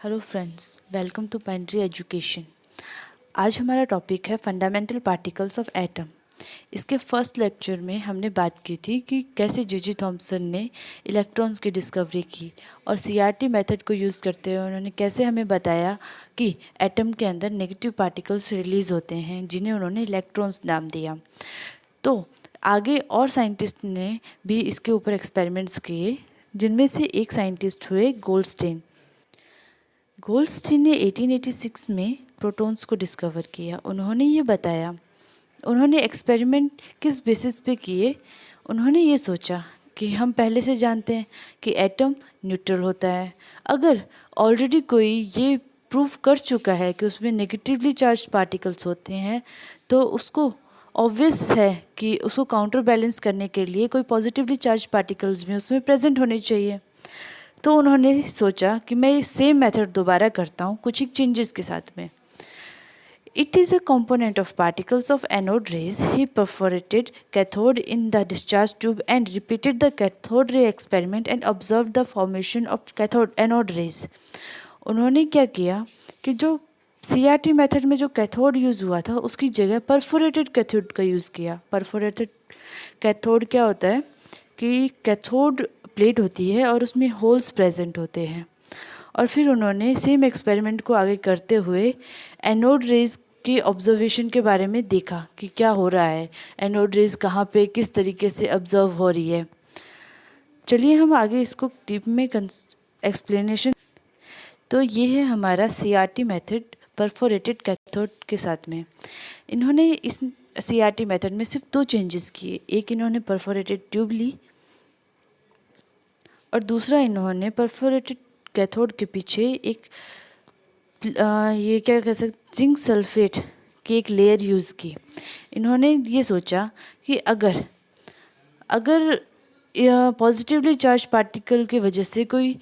Hello friends, welcome to pantry education. आज हमारा topic है फंडामेंटल पार्टिकल्स ऑफ एटम। इसके फर्स्ट लेक्चर में हमने बात की थी कि कैसे जे थॉमसन ने इलेक्ट्रॉन्स की डिस्कवरी की और सीआरटी मेथड को यूज़ करते हुए उन्होंने कैसे हमें बताया कि एटम के अंदर नेगेटिव पार्टिकल्स रिलीज़ होते हैं जिन्हें उन्होंने इलेक्ट्रॉन्स नाम दिया। तो आगे और साइंटिस्ट ने भी इसके ऊपर एक्सपेरिमेंट्स किए, जिनमें से एक साइंटिस्ट हुए गोल्डस्टीन। गोल्डस्टीन ने 1886 में प्रोटॉन्स को डिस्कवर किया। उन्होंने ये बताया, उन्होंने एक्सपेरिमेंट किस बेसिस पे किए। उन्होंने ये सोचा कि हम पहले से जानते हैं कि एटम न्यूट्रल होता है। अगर ऑलरेडी कोई ये प्रूव कर चुका है कि उसमें नेगेटिवली चार्ज पार्टिकल्स होते हैं, तो उसको ऑब्वियस है कि उसको काउंटर बैलेंस करने के लिए कोई पॉजिटिवली चार्ज पार्टिकल्स भी उसमें प्रेजेंट होने चाहिए। तो उन्होंने सोचा कि मैं सेम मेथड दोबारा करता हूँ कुछ एक चेंजेस के साथ में। It is a component of particles of anode rays. He perforated cathode in the discharge tube and repeated the cathode ray experiment and observed the formation of cathode anode rays. उन्होंने क्या किया कि जो CRT method में जो cathode use हुआ था उसकी जगह परफोरेटेड कैथोड का यूज़ किया। परफोरेटेड कैथोड क्या होता है कि कैथोड प्लेट होती है और उसमें होल्स प्रेजेंट होते हैं। और फिर उन्होंने सेम एक्सपेरिमेंट को आगे करते हुए एनोड रेज के ऑब्जर्वेशन के बारे में देखा कि क्या हो रहा है, एनोड रेज कहाँ पे किस तरीके से ऑब्जर्व हो रही है। चलिए हम आगे इसको डीप में एक्सप्लेनेशन। तो ये है हमारा CRT मेथड परफोरेटेड कैथोड के साथ में। इन्होंने इस CRT मेथड में सिर्फ दो चेंजेस किए। एक इन्होंने परफोरेटेड ट्यूब ली और दूसरा इन्होंने परफोरेटेड कैथोड के पीछे एक ये क्या कह सकते जिंक सल्फेट की एक लेयर यूज़ की। इन्होंने ये सोचा कि अगर पॉजिटिवली चार्ज पार्टिकल की वजह से कोई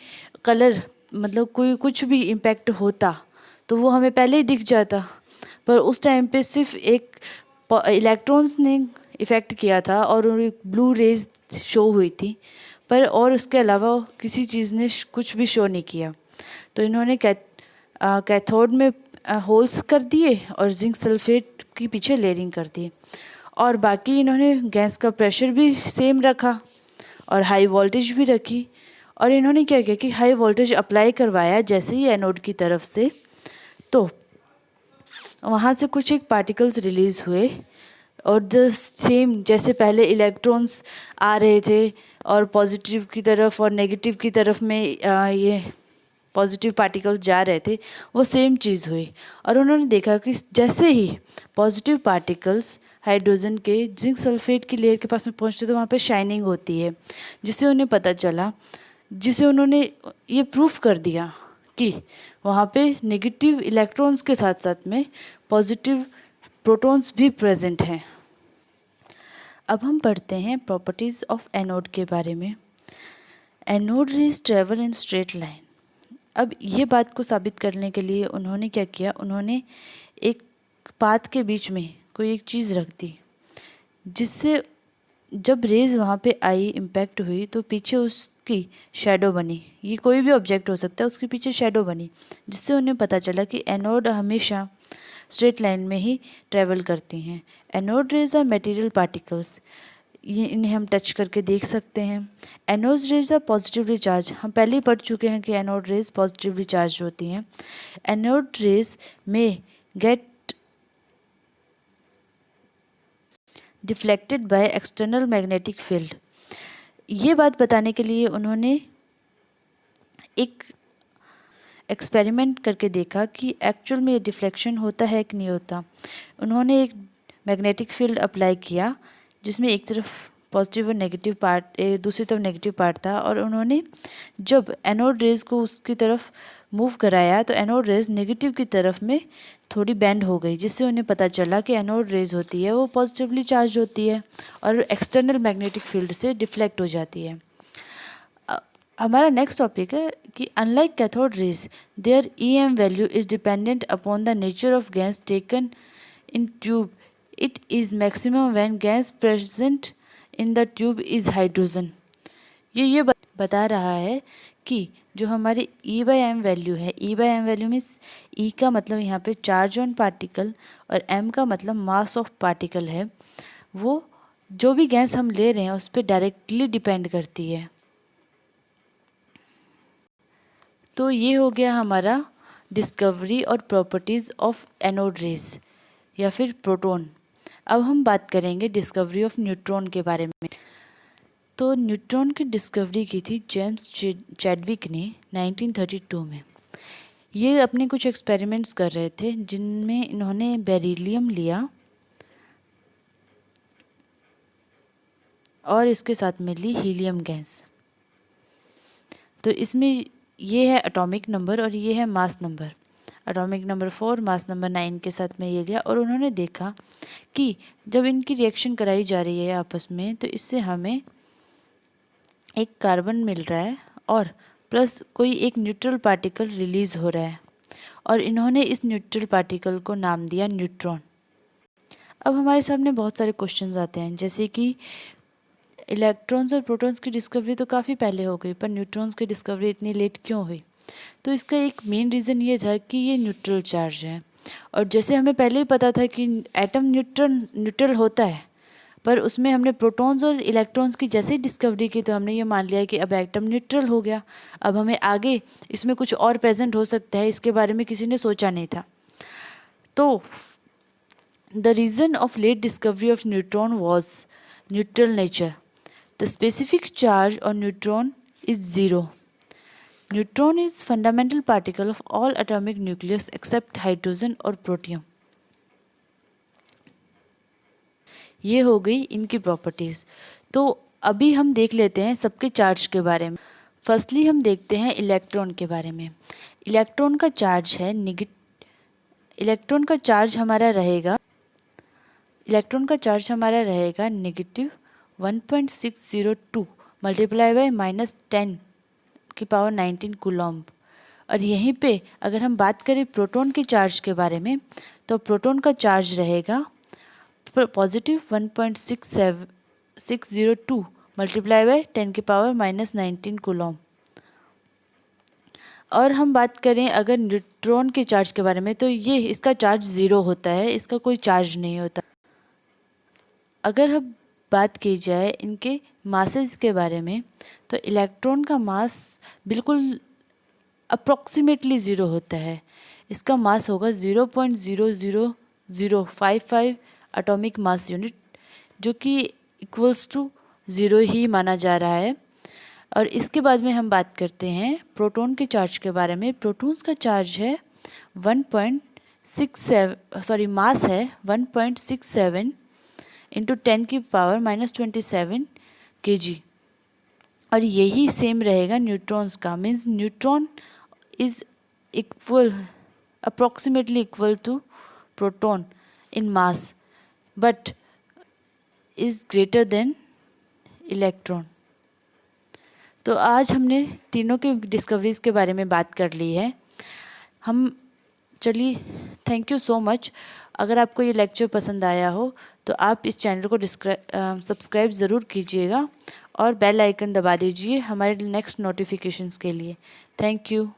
कलर मतलब कोई कुछ भी इम्पैक्ट होता तो वो हमें पहले ही दिख जाता, पर उस टाइम पे सिर्फ एक इलेक्ट्रॉन्स ने इफ़ेक्ट किया था और ब्लू रेज शो हुई थी, पर और उसके अलावा किसी चीज़ ने कुछ भी शो नहीं किया। तो इन्होंने कैथोड में होल्स कर दिए और जिंक सल्फेट के पीछे लेयरिंग कर दी और बाकी इन्होंने गैस का प्रेशर भी सेम रखा और हाई वोल्टेज भी रखी। और इन्होंने क्या किया कि हाई वोल्टेज अप्लाई करवाया जैसे ही एनोड की तरफ से, तो वहाँ से कुछ एक पार्टिकल्स रिलीज़ हुए और द सेम जैसे पहले इलेक्ट्रॉन्स आ रहे थे और पॉजिटिव की तरफ और नेगेटिव की तरफ में ये पॉजिटिव पार्टिकल्स जा रहे थे, वो सेम चीज़ हुई। और उन्होंने देखा कि जैसे ही पॉजिटिव पार्टिकल्स हाइड्रोजन के जिंक सल्फेट की लेयर के पास में पहुँचते तो वहाँ पे शाइनिंग होती है, जिससे उन्हें पता चला, जिसे उन्होंने ये प्रूफ कर दिया कि वहाँ पे नेगेटिव इलेक्ट्रॉन्स के साथ साथ में पॉजिटिव प्रोटॉन्स भी प्रेजेंट हैं। अब हम पढ़ते हैं प्रॉपर्टीज़ ऑफ एनोड के बारे में। Anode rays travel in straight line. अब ये बात को साबित करने के लिए उन्होंने क्या किया, उन्होंने एक पाथ के बीच में कोई एक चीज़ रख दी, जिससे जब रेज वहाँ पे आई इम्पैक्ट हुई तो पीछे उसकी शैडो बनी। ये कोई भी ऑब्जेक्ट हो सकता है, उसके पीछे शैडो बनी, जिससे उन्हें पता चला कि एनोड हमेशा स्ट्रेट लाइन में ही ट्रैवल करती हैं। Anode rays are material particles, ये इन्हें हम टच करके देख सकते हैं। Anode rays are positively charge, हम पहले ही पढ़ चुके हैं कि एनोड रेज पॉजिटिवली चार्ज होती हैं। एनोड रेज में get deflected by external magnetic field. ये बात बताने के लिए उन्होंने एक एक्सपेरिमेंट करके देखा कि एक्चुअल में ये डिफ्लेक्शन होता है कि नहीं होता। उन्होंने एक मैग्नेटिक फील्ड अप्लाई किया जिसमें एक तरफ पॉजिटिव और नेगेटिव पार्ट, दूसरी तरफ नेगेटिव पार्ट था, और उन्होंने जब एनोड रेज को उसकी तरफ मूव कराया तो एनोड रेज नेगेटिव की तरफ में थोड़ी बेंड हो गई, जिससे उन्हें पता चला कि एनोड रेज होती है वो पॉजिटिवली चार्ज होती है और एक्सटर्नल मैग्नेटिक फील्ड से डिफ्लेक्ट हो जाती है। हमारा नेक्स्ट टॉपिक है कि unlike cathode rays their EM value is dependent upon the nature of gas taken in tube. It is maximum when gas present in the tube is hydrogen. ये बता रहा है कि जो हमारे E/m वैल्यू है, E/m वैल्यू मीन्स E का मतलब यहाँ पे चार्ज ऑन पार्टिकल और m का मतलब मास ऑफ पार्टिकल है, वो जो भी गैस हम ले रहे हैं उस पर डायरेक्टली डिपेंड करती है। तो ये हो गया हमारा डिस्कवरी और प्रॉपर्टीज़ ऑफ एनोड रेस या फिर प्रोटॉन। अब हम बात करेंगे डिस्कवरी ऑफ न्यूट्रॉन के बारे में। तो न्यूट्रॉन की डिस्कवरी की थी जेम्स चैडविक ने 1932 में। ये अपने कुछ एक्सपेरिमेंट्स कर रहे थे जिनमें इन्होंने बेरिलियम लिया और इसके साथ में ली हीलियम गैस। तो इसमें ये है एटॉमिक नंबर और ये है mass number. Atomic number 4, mass number 9 के साथ में ये लिया और उन्होंने देखा कि जब इनकी रिएक्शन कराई जा रही है आपस में तो इससे हमें एक कार्बन मिल रहा है और प्लस कोई एक न्यूट्रल पार्टिकल रिलीज़ हो रहा है और इन्होंने इस न्यूट्रल पार्टिकल को नाम दिया न्यूट्रॉन। अब हमारे सामने बहुत सारे क्वेश्चंस आते हैं, जैसे कि इलेक्ट्रॉन्स और प्रोटॉन्स की डिस्कवरी तो काफ़ी पहले हो गई, पर न्यूट्रॉन्स की डिस्कवरी इतनी लेट क्यों हुई? तो इसका एक मेन रीज़न ये था कि ये न्यूट्रल चार्ज है और जैसे हमें पहले ही पता था कि एटम न्यूट्रल होता है, पर उसमें हमने प्रोटॉन्स और इलेक्ट्रॉन्स की जैसे ही डिस्कवरी की तो हमने ये मान लिया कि अब एटम न्यूट्रल हो गया, अब हमें आगे इसमें कुछ और प्रेजेंट हो सकता है, इसके बारे में किसी ने सोचा नहीं था। तो the reason of late discovery of neutron was neutral nature. The specific charge on neutron is zero. Neutron is fundamental particle of all atomic nucleus except hydrogen और प्रोटियम। ये हो गई इनकी प्रॉपर्टीज़। तो अभी हम देख लेते हैं सबके चार्ज के बारे में। फर्स्टली हम देखते हैं इलेक्ट्रॉन के बारे में। इलेक्ट्रॉन का चार्ज है इलेक्ट्रॉन का चार्ज हमारा रहेगा नेगेटिव 1.602 मल्टीप्लाई बाय -10⁻19 कूलम्ब। और यहीं पे अगर हम बात करें प्रोटॉन के चार्ज के बारे में तो प्रोटॉन का चार्ज रहेगा पॉजिटिव 1.602 मल्टीप्लाई बाय 10⁻19 कूलम्ब। और हम बात करें अगर न्यूट्रॉन के चार्ज के बारे में तो ये इसका चार्ज ज़ीरो होता है, इसका कोई चार्ज नहीं होता। अगर हम बात की जाए इनके मासेस के बारे में तो इलेक्ट्रॉन का मास बिल्कुल अप्रॉक्सीमेटली ज़ीरो होता है। इसका मास होगा 0.00055 एटॉमिक मास यूनिट, जो कि इक्वल्स टू ज़ीरो ही माना जा रहा है। और इसके बाद में हम बात करते हैं प्रोटॉन के चार्ज के बारे में। प्रोटॉन्स का चार्ज है 1.67 मास है 1.67 इंटू 10⁻⁻27 kg। और यही सेम रहेगा न्यूट्रॉन्स का। Means neutron is approximately equal to proton in mass but is greater than electron. तो आज हमने तीनों के डिस्कवरीज़ के बारे में बात कर ली है। चलिए थैंक यू सो मच। अगर आपको ये लेक्चर पसंद आया हो तो आप इस चैनल को सब्सक्राइब ज़रूर कीजिएगा और बेल आइकन दबा दीजिए हमारे नेक्स्ट नोटिफिकेशंस के लिए। Thank you.